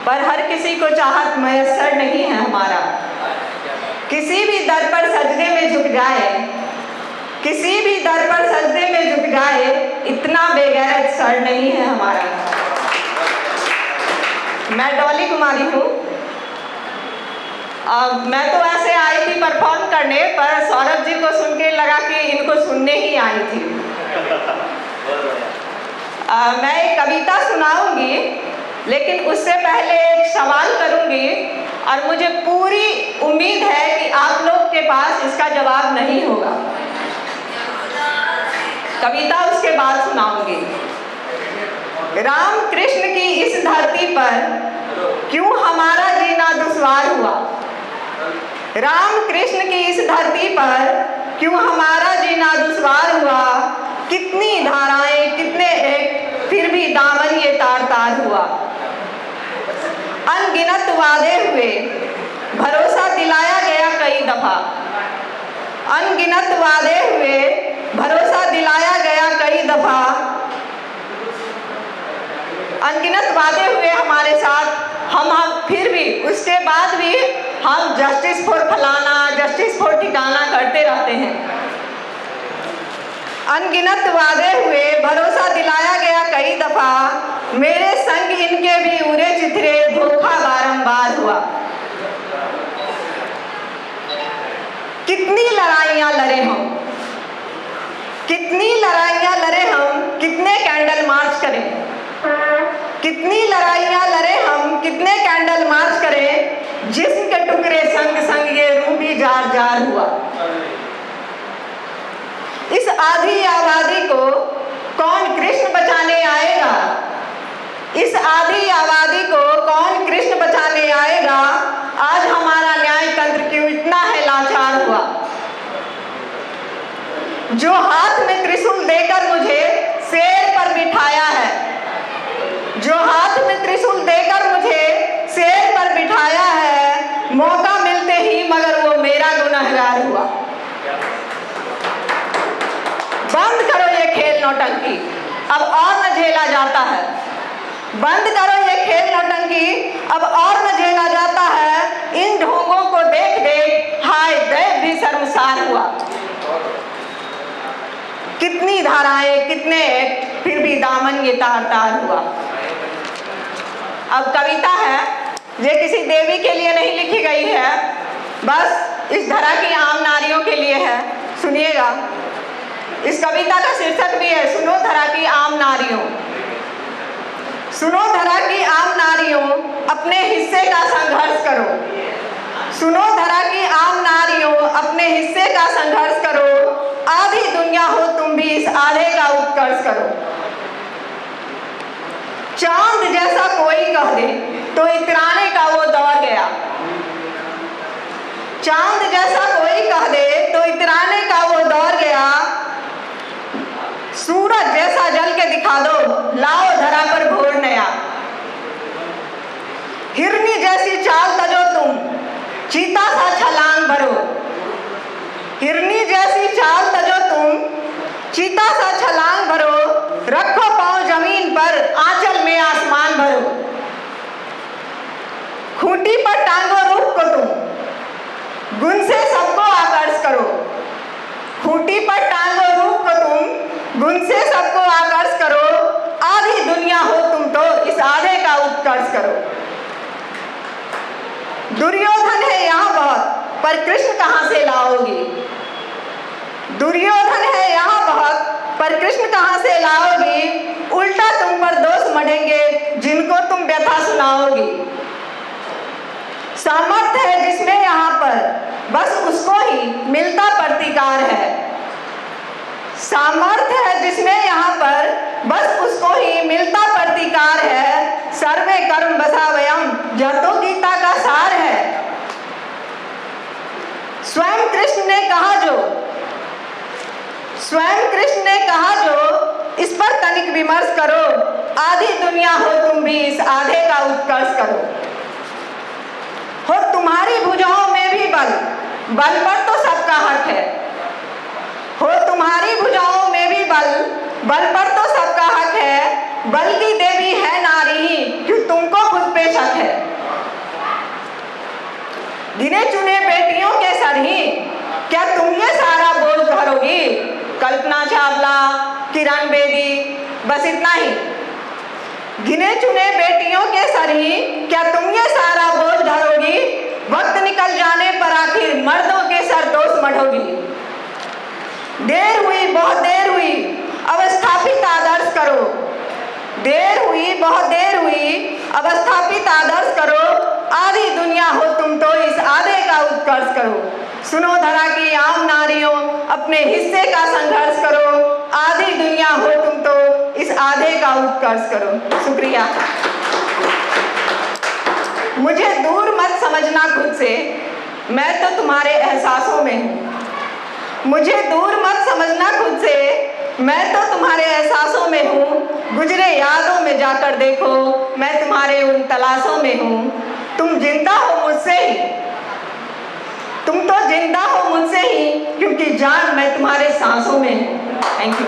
पर हर किसी को चाहत मयस्सर नहीं है हमारा। किसी भी दर पर सजदे में झुक जाए, किसी भी दर पर सजदे में झुक जाए, इतना बेगैरत सर नहीं है हमारा। मैं डॉली कुमारी हूँ। मैं तो ऐसे आई थी परफॉर्म करने, पर सौरभ जी को सुन के लगा कि इनको सुनने ही आई थी। मैं एक कविता सुनाऊंगी, लेकिन उससे पहले एक सवाल करूंगी और मुझे पूरी उम्मीद है कि आप लोग के पास इसका जवाब नहीं होगा। कविता उसके बाद सुनाऊंगी। राम कृष्ण की इस धरती पर क्यों हमारा जीना दुश्वार हुआ? राम कृष्ण की इस धरती पर क्यों हमारा जीना दुश्वार हुआ? कितनी धाराएं, कितने एक, फिर भी दामन ये तार तार हुआ। अनगिनत वादे हुए, भरोसा दिलाया गया कई दफा। अनगिनत वादे हुए, भरोसा दिलाया गया कई दफा। अनगिनत वादे हुए हमारे साथ, हम फिर भी उसके बाद भी हम जस्टिस फॉर फलाना, जस्टिस फॉर ठिकाना करते रहते हैं। अनगिनत वादे हुए, भरोसा दिलाया गया कई दफा। मेरे संग इनके भी उरे चिथरे, धोखा बारंबार हुआ। कितनी लड़ाइयां लड़े हम, कितनी लड़ाइयां लड़े हम, कितने कैंडल मार्च करें। कितनी लड़ाइयां लड़े हम, कितने कैंडल मार्च करें। जिस्म के टुकड़े संग संग ये रूह भी जार जार हुआ। इस आधी आबादी को कौन कृष्ण बचाने आएगा? इस आधी आबादी को कौन कृष्ण बचाने आएगा? आज हमारा न्याय तंत्र क्यों इतना है लाचार हुआ? जो हाथ में त्रिशूल देकर मुझे शेर पर बिठाया है, जो हाथ में त्रिशूल देकर मुझे शेर पर बिठाया है, मौका मिलते ही मगर वो मेरा गुनहगार हुआ। बंद करो ये खेल नौटंकी, अब और न झेला जाता है। बंद करो ये खेल नौटंकी, अब और न झेला जाता है। इन ढोंगों को देख देख हाय दैव भी शर्मसार हुआ। कितनी धाराएं, कितने एक्ट, फिर भी दामन ये तार तार हुआ। अब कविता है, ये किसी देवी के लिए नहीं लिखी गई है, बस इस धरा की आम नारियों के लिए है। सुनिएगा। इस कविता का शीर्षक भी है, सुनो धरा की आम नारियों। सुनो धरा की आम नारियों, अपने हिस्से का संघर्ष करो। सुनो धरा की आम नारियों, अपने हिस्से का संघर्ष करो। आधी दुनिया हो तुम भी, इस आधे का उत्कर्ष करो। चांद जैसा कोई कह दे तो इतराने का वो दौर गया। चांद जैसा कोई कह दे तो इतराने का वो दौर गया। सूरज जैसा जल के दिखा दो, लाओ धरा पर भोर नया। हिरनी जैसी चाल तजो तुम, चीता सा छलांग भरो। हिरनी जैसी चाल तजो तुम, चीता सा छलांग भरो। रखो पांव जमीन पर, आंचल में आसमान भरो। खूंटी पर टांगो रूप को तुम, गुण से सबको आकर्ष करो। खूंटी पर टांगो रूप को तुम, गुण से सबको आकर्ष करो। आधी दुनिया हो तुम तो, इस आधे का उत्कर्ष करो। दुर्योधन है यहाँ बहुत, पर कृष्ण कहाँ से लाओगी? दुर्योधन है यहाँ बहुत, पर कृष्ण कहाँ से लाओगी? उल्टा तुम पर दोष मढ़ेंगे, जिनको तुम व्यथा सुनाओगी। सामर्थ्य है जिसमें यहाँ पर, बस उसको ही मिलता प्रतिकार है। सामर्थ्य है जिसमें यहाँ पर, बस उसको ही मिलता प्रतिकार है। सर्वे कर्म बसावयम, यह तो गीता का सार है। स्वयं कृष्ण ने कहा जो, स्वयं कृष्ण ने कहा जो, इस पर तनिक विमर्श करो। आधी दुनिया हो तुम भी, इस आधे का उत्कर्ष करो। हो तुम्हारी भुजाओं में भी बल, बल पर तो सबका हक है। हो तुम्हारी भुजाओं में भी बल, बल पर तो सबका हक है। बल की देवी है नारी, क्यों तुमको खुद पे शक है। गिने चुने बेटियों के सर ही क्या तुम ये सारा बोझ धरोगी? कल्पना चावला, किरण बेदी, बस इतना ही। गिने चुने बेटियों के सर ही क्या तुम ये सारा बोझ धरोगी? वक्त निकल जाने पर आखिर मर्दों के सर दोष मढ़ोगी। देर हुई, बहुत देर हुई, अब स्थापित आदर्श करो। देर हुई, बहुत देर हुई, अब स्थापित आदर्श करो। आधी दुनिया हो तुम तो इस आधे का उत्कर्ष करो। सुनो धरा की आम नारियों, अपने हिस्से का संघर्ष करो। आधी दुनिया हो तुम तो इस आधे का उत्कर्ष करो। शुक्रिया। मुझे दूर मत समझना खुद से, मैं तो तुम्हारे एहसासों में हूँ। मुझे दूर मत समझना खुद से, मैं तो तुम्हारे एहसासों में हूँ। गुजरे यादों में जाकर देखो, मैं तुम्हारे उन तलाशों में हूँ। तुम जिंदा हो मुझसे ही, तुम तो जिंदा हो मुझसे ही, क्योंकि जान मैं तुम्हारे सांसों में हूँ। Thank you.